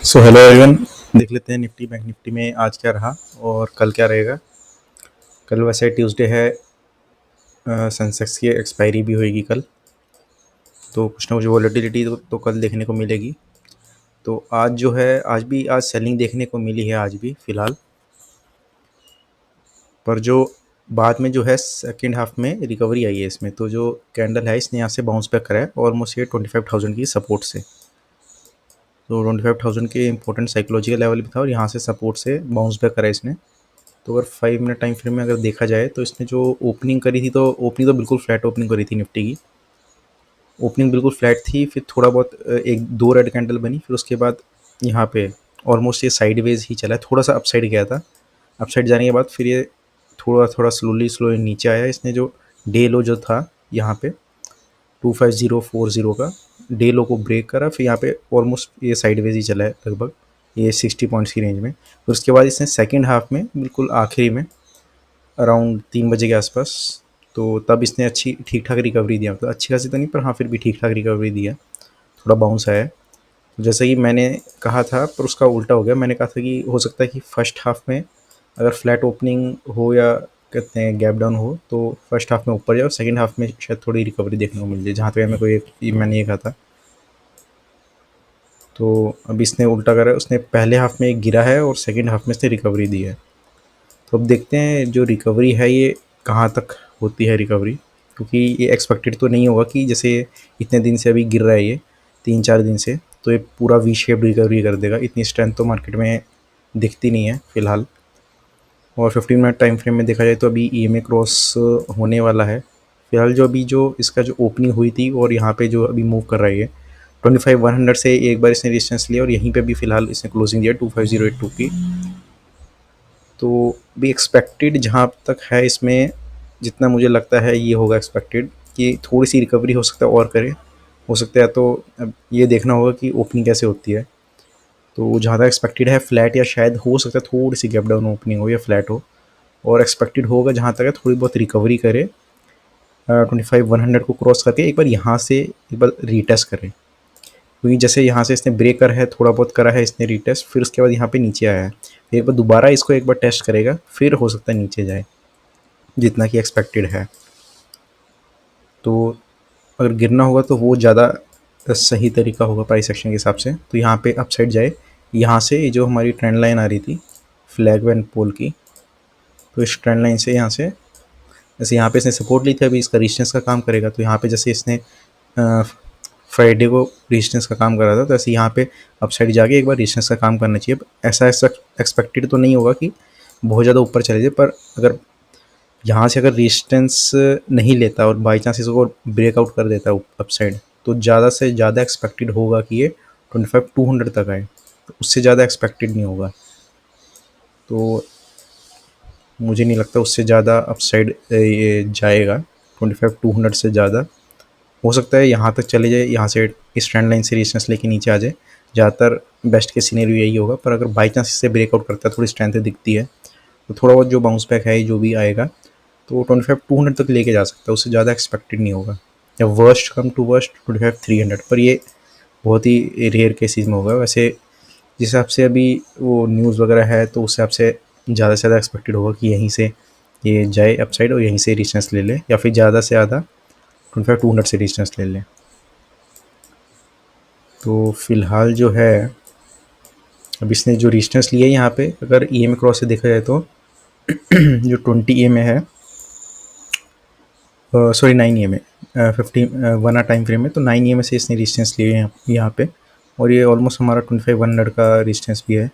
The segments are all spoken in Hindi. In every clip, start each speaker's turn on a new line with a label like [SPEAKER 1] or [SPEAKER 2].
[SPEAKER 1] So hello everyone. देख लेते हैं निफ्टी बैंक निफ्टी में आज क्या रहा और कल क्या रहेगा। कल वैसे ट्यूसडे है, सेंसेक्स की एक्सपायरी भी होएगी कल, तो कुछ ना कुछ वॉलेटिलिटी तो कल देखने को मिलेगी। तो आज जो है, आज सेलिंग देखने को मिली है आज भी फ़िलहाल, पर जो बाद में जो है सेकेंड हाफ में रिकवरी आई है इसमें। तो जो कैंडल है इसने यहाँ से बाउंस बैक करा है ऑलमोस्ट ये 25,000 की सपोर्ट से। तो 25,000 के इंपॉर्टेंट साइकोलॉजिकल लेवल भी था और यहाँ से सपोर्ट से बाउंस बैक करा है इसने। तो अगर 5 मिनट टाइम फ्रेम में अगर देखा जाए तो इसने जो ओपनिंग करी थी, तो ओपनिंग तो बिल्कुल फ्लैट ओपनिंग करी थी निफ्टी की। ओपनिंग बिल्कुल फ्लैट थी, फिर थोड़ा बहुत एक दो रेड कैंडल बनी, फिर उसके बाद यहाँ पे ऑलमोस्ट ये साइडवेज ही चला है, थोड़ा सा अपसाइड गया था। अपसाइड जाने के बाद फिर ये थोड़ा थोड़ा स्लोली नीचे आया। इसने जो डे लो जो था यहाँ पे 25040 का डे लो को ब्रेक करा, फिर यहाँ पे ऑलमोस्ट ये साइडवेज ही चला है लगभग ये 60 पॉइंट्स की रेंज में। फिर उसके बाद इसने सेकेंड हाफ में बिल्कुल आखिरी में अराउंड 3 बजे के आसपास, तो तब इसने अच्छी ठीक ठाक रिकवरी दिया, मतलब अच्छी खासी तो नहीं पर हाँ फिर भी ठीक ठाक रिकवरी दिया, थोड़ा बाउंस आया। तो जैसे कि मैंने कहा था पर उसका उल्टा हो गया। मैंने कहा था कि हो सकता है कि फर्स्ट हाफ में अगर फ्लैट ओपनिंग हो या कहते हैं गैप डाउन हो तो फर्स्ट हाफ में ऊपर जाए और सेकंड हाफ में शायद थोड़ी रिकवरी देखने को मिल जाए, जहाँ तक मैंने ये कहा था। तो अब इसने उल्टा करा, उसने पहले हाफ में गिरा है और सेकंड हाफ में इसने रिकवरी दी है। तो अब देखते हैं जो रिकवरी है ये कहाँ तक होती है रिकवरी, क्योंकि ये एक्सपेक्टेड तो नहीं होगा कि जैसे इतने दिन से अभी गिर रहा है ये 3-4 दिन से, तो ये पूरा वी शेप रिकवरी कर देगा। इतनी स्ट्रेंथ तो मार्केट में दिखती नहीं है फ़िलहाल। और 15 मिनट टाइम फ्रेम में देखा जाए तो अभी EMA क्रॉस होने वाला है। फ़िलहाल जो इसका जो ओपनिंग हुई थी और यहाँ पे जो अभी मूव कर रहा है ये 25,100 से एक बार इसने रेजिस्टेंस लिया और यहीं पे भी फ़िलहाल इसने क्लोजिंग दिया 25,082 की। तो भी एक्सपेक्टेड जहाँ तक है इसमें, जितना मुझे लगता है ये होगा एक्सपेक्टेड कि थोड़ी सी रिकवरी हो सकता है और करे, हो सकता है। तो अब ये देखना होगा कि ओपनिंग कैसे होती है। तो जहाँ तक एक्सपेक्टेड है फ्लैट, या शायद हो सकता है थोड़ी सी गैप डाउन ओपनिंग हो या फ्लैट हो। और एक्सपेक्टेड होगा जहाँ तक है थोड़ी बहुत रिकवरी करे, 25,100 को क्रॉस करके एक बार यहाँ से एक बार रीटेस्ट करे, क्योंकि जैसे यहाँ से इसने ब्रेक करा है, थोड़ा बहुत करा है इसने रीटेस्ट, फिर उसके बाद यहाँ पे नीचे आया है, फिर एक बार दोबारा इसको एक बार टेस्ट करेगा, फिर हो सकता है नीचे जाए जितना कि एक्सपेक्टेड है। तो अगर गिरना होगा तो वो ज़्यादा सही तरीका होगा प्राइस एक्शन के हिसाब से। तो यहाँ पे अपसाइड जाए, यहाँ से ये जो हमारी ट्रेंड लाइन आ रही थी फ्लैग एंड पोल की, तो इस ट्रेंड लाइन से यहाँ से जैसे यहाँ पे इसने सपोर्ट ली थी, अभी इसका रेजिस्टेंस का काम करेगा। तो यहाँ पे जैसे इसने फ्राइडे को रेजिस्टेंस का काम कर रहा था, तो ऐसे यहाँ पे अपसाइड जाके एक बार रेजिस्टेंस का काम करना चाहिए। ऐसा एक्सपेक्टेड तो नहीं होगा कि बहुत ज़्यादा ऊपर चले जाए, पर अगर यहाँ से अगर रेजिस्टेंस नहीं लेता और बाई चांस इसको ब्रेकआउट कर देता है अपसाइड, तो ज़्यादा से ज़्यादा एक्सपेक्टेड होगा कि ये 25,200 तक आए, तो उससे ज़्यादा एक्सपेक्टेड नहीं होगा। तो मुझे नहीं लगता उससे ज़्यादा अपसाइड ये जाएगा, 25,200 से ज़्यादा। हो सकता है यहाँ तक चले जाए, यहाँ से इस ट्रेंड लाइन से रेजिस्टेंस लेके नीचे आ जाए। ज़्यादातर बेस्ट के सिनेरियो यही होगा, पर अगर बाई चांस इससे ब्रेकआउट करता है, थोड़ी स्ट्रेंथ दिखती है, तो थोड़ा बहुत जो बाउंस बैक है जो भी आएगा तो 25,200 तक लेके जा सकता है, उससे ज़्यादा एक्सपेक्टेड नहीं होगा। या वर्स्ट कम टू वर्स्ट 25,300, पर ये बहुत ही रेयर केसेस में होगा। वैसे जिस हिसाब से अभी वो न्यूज़ वगैरह है तो उस हिसाब से ज़्यादा एक्सपेक्टेड होगा कि यहीं से ये जाए अपसाइड और यहीं से रेजिस्टेंस ले ले, या फिर ज़्यादा से ज़्यादा 25,200 से रेजिस्टेंस ले ले। तो फ़िलहाल जो है अब इसने जो रेजिस्टेंस लिया है यहाँ पे, अगर EMA क्रॉस से देखा जाए तो जो 20 EMA है, sorry 9 EMA, 15 1 hour time frame में, तो 9 EMA से इसने रेजिस्टेंस लिए हैं यहाँ पे, और ये ऑलमोस्ट हमारा 25,100 का रेजिस्टेंस भी है।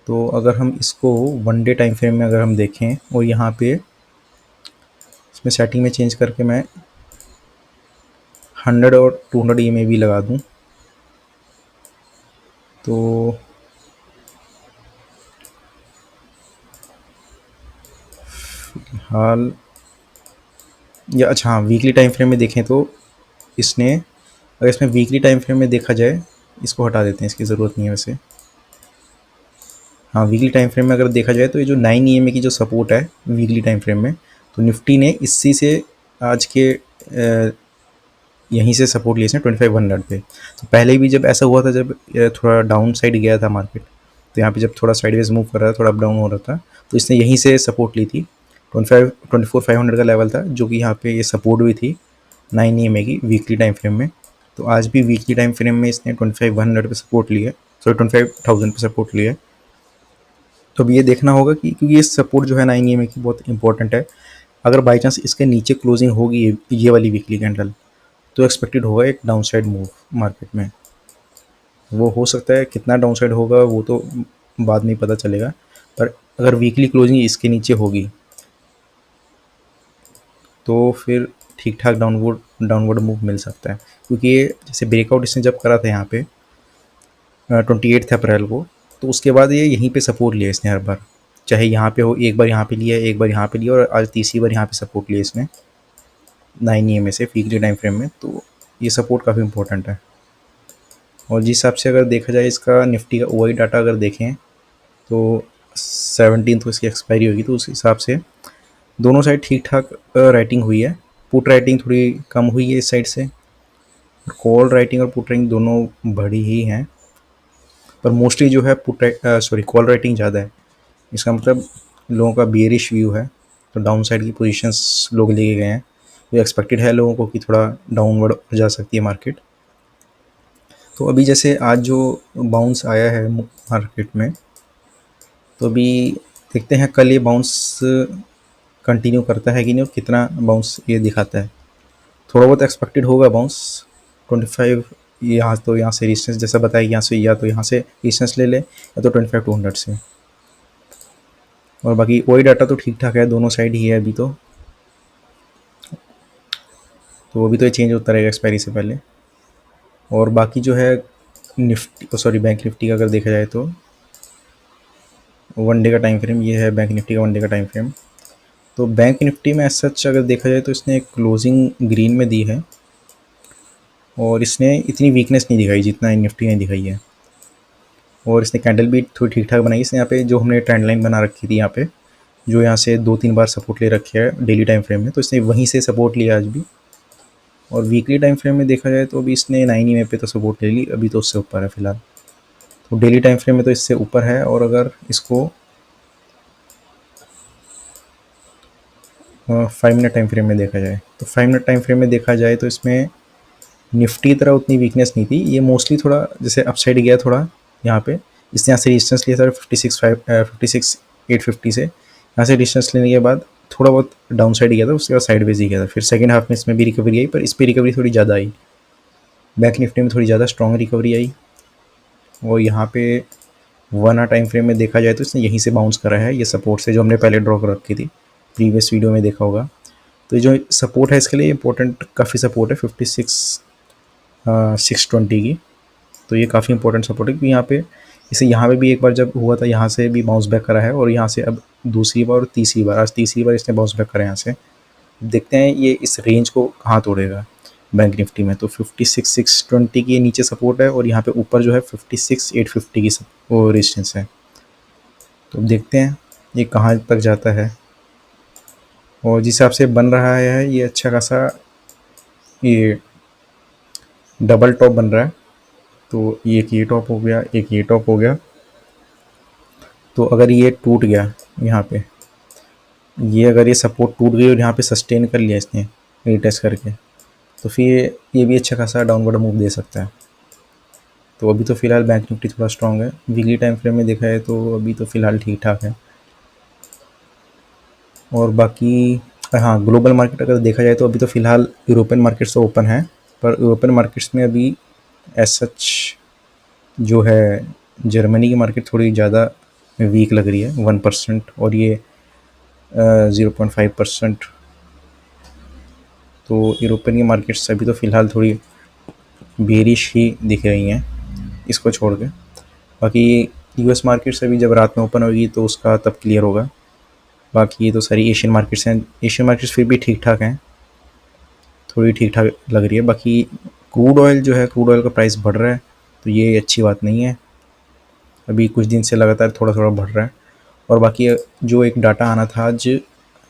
[SPEAKER 1] तो अगर हम इसको 1 डे टाइम फ्रेम में अगर हम देखें और यहाँ पे इसमें सेटिंग में चेंज करके मैं 100 और 200 EMA भी लगा दूँ, तो हाल या अच्छा हाँ वीकली टाइम फ्रेम में देखें तो इसने, अगर इसमें वीकली टाइम फ्रेम में देखा जाए, इसको हटा देते हैं, इसकी ज़रूरत नहीं है वैसे। हाँ वीकली टाइम फ्रेम में अगर देखा जाए तो ये जो 9 EMA की जो सपोर्ट है वीकली टाइम फ्रेम में, तो निफ्टी ने इसी से आज के यहीं से सपोर्ट लिया इसने 2500 पे। तो पहले भी जब ऐसा हुआ था, जब थोड़ा डाउन साइड गया था मार्केट, तो यहाँ पे जब थोड़ा साइडवेज मूव कर रहा था, थोड़ा अप डाउन हो रहा था, तो इसने यहीं से सपोर्ट ली थी। 24,500 का लेवल था, जो कि यहाँ पे ये सपोर्ट भी थी 9 EMA की वीकली टाइम फ्रेम में। तो आज भी वीकली टाइम फ्रेम में इसने 2500 पे सपोर्ट लिया है, सॉरी 25,000 पे सपोर्ट लिया है। तो अब ये देखना होगा कि, क्योंकि ये सपोर्ट जो है 9 EMA की बहुत इंपॉर्टेंट है। अगर बाई चांस इसके नीचे क्लोजिंग होगी ये वाली वीकली कैंडल, तो एक्सपेक्टेड होगा एक डाउन साइड मूव मार्केट में। वो हो सकता है, कितना डाउन साइड होगा वो तो बाद में ही पता चलेगा, पर अगर वीकली क्लोजिंग इसके नीचे होगी तो फिर ठीक ठाक डाउनवर्ड मूव मिल सकता है। क्योंकि ये जैसे ब्रेकआउट इसने जब करा था यहाँ पे 28 अप्रैल को, तो उसके बाद ये यहीं पे सपोर्ट लिया इसने हर बार, चाहे यहाँ पे हो, एक बार यहाँ पे लिया, एक बार यहाँ पे लिया, और आज तीसरी बार यहाँ पे सपोर्ट लिया इसने 9 EMA से वीकली टाइम फ्रेम में। तो ये सपोर्ट काफ़ी इंपॉर्टेंट है। और जिस हिसाब से अगर देखा जाए इसका निफ्टी का OI डाटा अगर देखें, तो 17 को इसकी एक्सपायरी होगी, तो उस हिसाब से दोनों साइड ठीक ठाक राइटिंग हुई है। पुट राइटिंग थोड़ी कम हुई है इस साइड से, कॉल राइटिंग और पुट राइटिंग दोनों बड़ी ही हैं, पर मोस्टली जो है कॉल राइटिंग ज़्यादा है। इसका मतलब लोगों का बियरिश व्यू है, तो डाउन साइड की पोजीशंस लोग लेके गए हैं। तो एक्सपेक्टेड है लोगों को कि थोड़ा डाउनवर्ड जा सकती है मार्केट। तो अभी जैसे आज जो बाउंस आया है मार्केट में, तो अभी देखते हैं कल ये बाउंस कंटिन्यू करता है कि नहीं, और कितना बाउंस ये दिखाता है। थोड़ा बहुत एक्सपेक्टेड होगा बाउंस 25, यहाँ तो यहाँ से रेजिस्टेंस जैसा बताया, यहाँ से या तो यहाँ से रेजिस्टेंस ले ले, या तो 25,200 से। और बाकी OI डाटा तो ठीक ठाक है, दोनों साइड ही है अभी तो अभी तो ये चेंज होता रहेगा एक्सपायरी से पहले। और बाकी जो है बैंक निफ्टी का अगर देखा जाए तो 1 डे का टाइम फ्रेम ये है, बैंक निफ्टी का 1 डे का टाइम फ्रेम। तो बैंक निफ्टी में सच अगर देखा जाए तो इसने क्लोजिंग ग्रीन में दी है, और इसने इतनी वीकनेस नहीं दिखाई जितना निफ्टी ने दिखाई है। और इसने कैंडल भी थोड़ी ठीक ठाक बनाई। इसने यहाँ पे जो हमने ट्रेंड लाइन बना रखी थी, यहाँ पे जो यहाँ से 2-3 बार सपोर्ट ले रखे है डेली टाइम फ्रेम में, तो इसने वहीं से सपोर्ट लिया आज भी। और वीकली टाइम फ्रेम में देखा जाए तो अभी इसने 9 EMA पे तो सपोर्ट ले ली, अभी तो उससे ऊपर है फिलहाल। तो डेली टाइम फ्रेम में तो इससे ऊपर है। और अगर इसको 5 मिनट टाइम फ्रेम में देखा जाए, तो 5 मिनट टाइम फ्रेम में देखा जाए तो इसमें निफ्टी की तरह उतनी वीकनेस नहीं थी। ये मोस्टली थोड़ा जैसे अपसाइड गया थोड़ा यहाँ पे, इसने यहाँ से रेजिस्टेंस लिया था 56,850 से। यहाँ से रेजिस्टेंस लेने के बाद थोड़ा बहुत डाउन साइड गया था, उसके बाद साइडवेज ही गया था। फिर सेकंड हाफ में इसमें भी रिकवरी आई, पर इस पर रिकवरी थोड़ी ज़्यादा आई। बैंक निफ्टी में थोड़ी ज़्यादा स्ट्रॉन्ग रिकवरी आई। और यहाँ पे 1 आवर टाइम फ्रेम में देखा जाए तो इसने यहीं से बाउंस करा है, ये सपोर्ट से जो हमने पहले ड्रॉ कर रखी थी, प्रीवियस वीडियो में देखा होगा। तो ये जो सपोर्ट है इसके लिए इंपॉर्टेंट काफ़ी सपोर्ट है 620 की। तो ये काफ़ी इंपॉर्टेंट सपोर्ट है, क्योंकि यहाँ पे इसे यहाँ पे भी एक बार जब हुआ था, यहाँ से भी बाउंस बैक करा है, और यहाँ से अब दूसरी बार और तीसरी बार, आज तीसरी बार इसने बाउंस बैक करा है यहाँ से। देखते हैं ये इस रेंज को कहाँ तोड़ेगा बैंक निफ्टी में। तो 56,620 की नीचे सपोर्ट है, और यहाँ पे ऊपर जो है 56,850 की वो रेजिस्टेंस है। तो देखते हैं ये कहाँ तक जाता है। और जिस हिसाब से बन रहा है ये अच्छा खासा ये डबल टॉप बन रहा है। तो एक ये टॉप हो गया, एक ये टॉप हो गया। तो अगर ये टूट गया यहाँ पे, ये अगर ये सपोर्ट टूट गई और यहाँ पे सस्टेन कर लिया इसने रीटेस्ट करके, तो फिर ये भी अच्छा खासा डाउनवर्ड मूव दे सकता है। तो अभी तो फ़िलहाल बैंक निफ्टी थोड़ा स्ट्रॉन्ग है। वीकली टाइम फ्रेम में देखा है तो अभी तो फ़िलहाल ठीक ठाक है। और बाकी हाँ, ग्लोबल मार्केट अगर देखा जाए तो अभी तो फ़िलहाल यूरोपियन मार्केट्स तो ओपन है, पर यूरोपियन मार्केट्स में अभी एज सच जो है जर्मनी की मार्केट थोड़ी ज़्यादा वीक लग रही है 1%, और ये 0.5%। तो यूरोपियन की मार्केट्स अभी तो फ़िलहाल थोड़ी बेरिश ही दिख रही हैं इसको छोड़ के। बाकी यूएस मार्केट्स अभी जब रात में ओपन होगी तो उसका तब क्लियर होगा। बाकी ये तो सारी एशियन मार्केट्स हैं। एशियन मार्केट्स फिर भी ठीक ठाक हैं, थोड़ी ठीक ठाक लग रही है। बाकी क्रूड ऑयल जो है, क्रूड ऑयल का प्राइस बढ़ रहा है, तो ये अच्छी बात नहीं है। अभी कुछ दिन से लगातार थोड़ा थोड़ा बढ़ रहा है। और बाकी जो एक डाटा आना था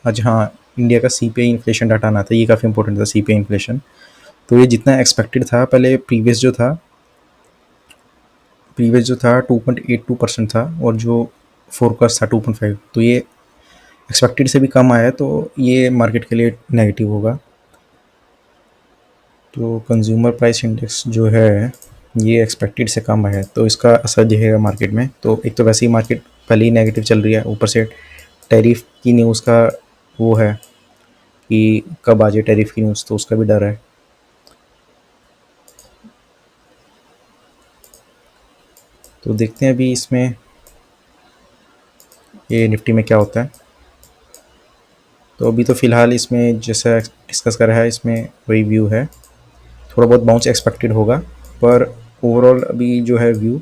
[SPEAKER 1] आज हाँ, इंडिया का CPI इन्फ्लेशन डाटा आना था, ये काफ़ी इंपॉर्टेंट था CPI इन्फ्लेशन। तो ये जितना एक्सपेक्टेड था पहले, प्रीवियस जो था 2.82% था, और जो फोरकास्ट था 2.5, तो ये एक्सपेक्टेड से भी कम आया है, तो ये मार्केट के लिए नेगेटिव होगा। तो कंज्यूमर प्राइस इंडेक्स जो है ये एक्सपेक्टेड से कम है, तो इसका असर दिखेगा मार्केट में। तो एक तो वैसे ही मार्केट पहले ही नेगेटिव चल रही है, ऊपर से टैरिफ की न्यूज़ का वो है कि कब आ जाए टैरिफ की न्यूज़, तो उसका भी डर है। तो देखते हैं अभी इसमें ये निफ्टी में क्या होता है। तो अभी तो फ़िलहाल इसमें जैसा डिस्कस करा है, इसमें वही व्यू है, थोड़ा बहुत बाउंस एक्सपेक्टेड होगा, पर ओवरऑल अभी जो है व्यू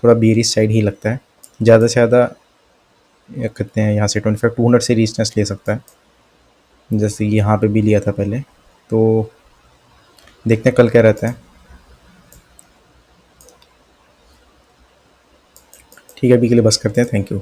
[SPEAKER 1] थोड़ा बेरिश साइड ही लगता है। ज़्यादा से ज़्यादा या कहते हैं यहाँ से 25 200 से रेजिस्टेंस ले सकता है, जैसे कि यहाँ पे भी लिया था पहले। तो देखते हैं कल क्या रहता है। ठीक है, अभी के लिए बस करते हैं। Thank you.